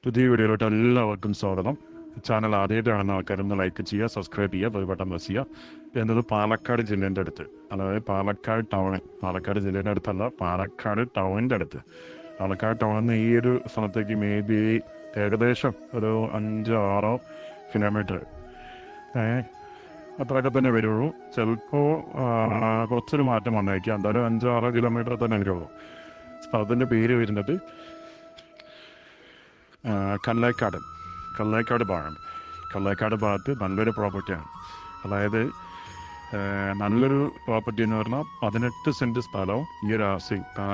പുതിയ വീഡിയോയിലോട്ട് എല്ലാവർക്കും സ്വാഗതം. ചാനൽ ആദ്യമായിട്ട് കാണുന്ന ആൾക്കാരൊന്ന് ലൈക്ക് ചെയ്യുക, സബ്സ്ക്രൈബ് ചെയ്യുക, ഒരു ബട്ടൺ പ്രസ് ചെയ്യുക. എന്നത് പാലക്കാട് ജില്ലേൻ്റെ അടുത്ത്, അതായത് പാലക്കാട് ടൗൺ, പാലക്കാട് ജില്ലേൻ്റെ അടുത്തല്ല, പാലക്കാട് ടൗണിൻ്റെ അടുത്ത്. പാലക്കാട് ടൗണിൽ നിന്ന് ഈ ഒരു സ്ഥലത്തേക്ക് മേ ബി ഏകദേശം ഒരു 5-6 കിലോമീറ്റർ അത്രയൊക്കെ തന്നെ വരുള്ളൂ. ചിലപ്പോൾ കുറച്ചൊരു മാറ്റം വന്നേക്കാം. എന്തായാലും 5-6 കിലോമീറ്റർ തന്നെ വരുള്ളൂ. സ്ഥലത്തിൻ്റെ പേര് വരുന്നത് കല്ലേക്കാട് ഭാഗം. കല്ലേക്കാട് ഭാഗത്ത് നല്ലൊരു പ്രോപ്പർട്ടിയാണ്. അതായത് നല്ലൊരു പ്രോപ്പർട്ടി എന്ന് പറഞ്ഞാൽ 18 സെൻറ്റ് സ്ഥലവും ഈ ഒരു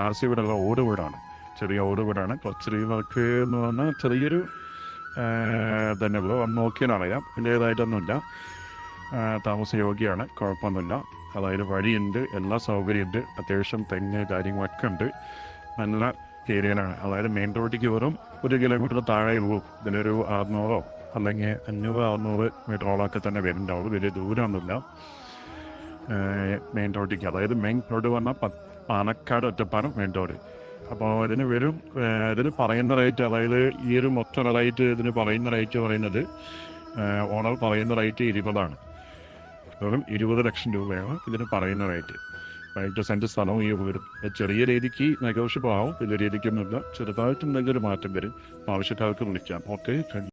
ആർ സി വീടുള്ള ഓട് വീടാണ്. ചെറിയ ഓട് വീടാണ്. കുറച്ച് വർക്ക് എന്ന് പറഞ്ഞാൽ ചെറിയൊരു തന്നെ ഉള്ളൂ. നോക്കിയാൽ അറിയാം. വലിയതായിട്ടൊന്നുമില്ല. താമസയോഗ്യമാണ്, കുഴപ്പമൊന്നുമില്ല. അതായത് വഴിയുണ്ട്, എല്ലാ സൗകര്യമുണ്ട്. അത്യാവശ്യം തെങ്ങ് കാര്യങ്ങളൊക്കെ ഉണ്ട്. നല്ല ഏരിയയിലാണ്. അതായത് മെയിൻ റോഡിലേക്ക് വെറും 1 കിലോമീറ്റർ താഴെ ഉള്ളൂ. ഇതിനൊരു 600 അല്ലെങ്കിൽ 500-600 മീറ്ററോളൊക്കെ തന്നെ വരുന്നുണ്ടാവുള്ളൂ. വലിയ ദൂരമൊന്നുമില്ല മെയിൻ റോഡിലേക്ക്. അതായത് മെയിൻ റോഡ് പറഞ്ഞാൽ പാലക്കാട് ഒറ്റപ്പാലം മെയിൻ റോഡ്. അപ്പോൾ ഇതിന് പറയുന്ന റേറ്റ്, അതായത് ഈ ഒരു മൊത്തം റേറ്റ് ഇതിന് പറയുന്ന റേറ്റ് പറയുന്നത് ഓണർ പറയുന്ന റേറ്റ് 20ആണ്. വെറും 20 ലക്ഷം രൂപയാണ് ഇതിന് പറയുന്ന റേറ്റ്. 8 സെൻറ്റ് സ്ഥലവും ഈ വീടും. ചെറിയ രീതിക്ക് നെഗോഷ്യബിൾ ആവും, വലിയ രീതിക്കൊന്നുമില്ല. ചെറുതായിട്ട് എന്തെങ്കിലും ഒരു മാറ്റം വരും. ആവശ്യക്കാർക്ക് വിളിക്കാം. ഓക്കെ.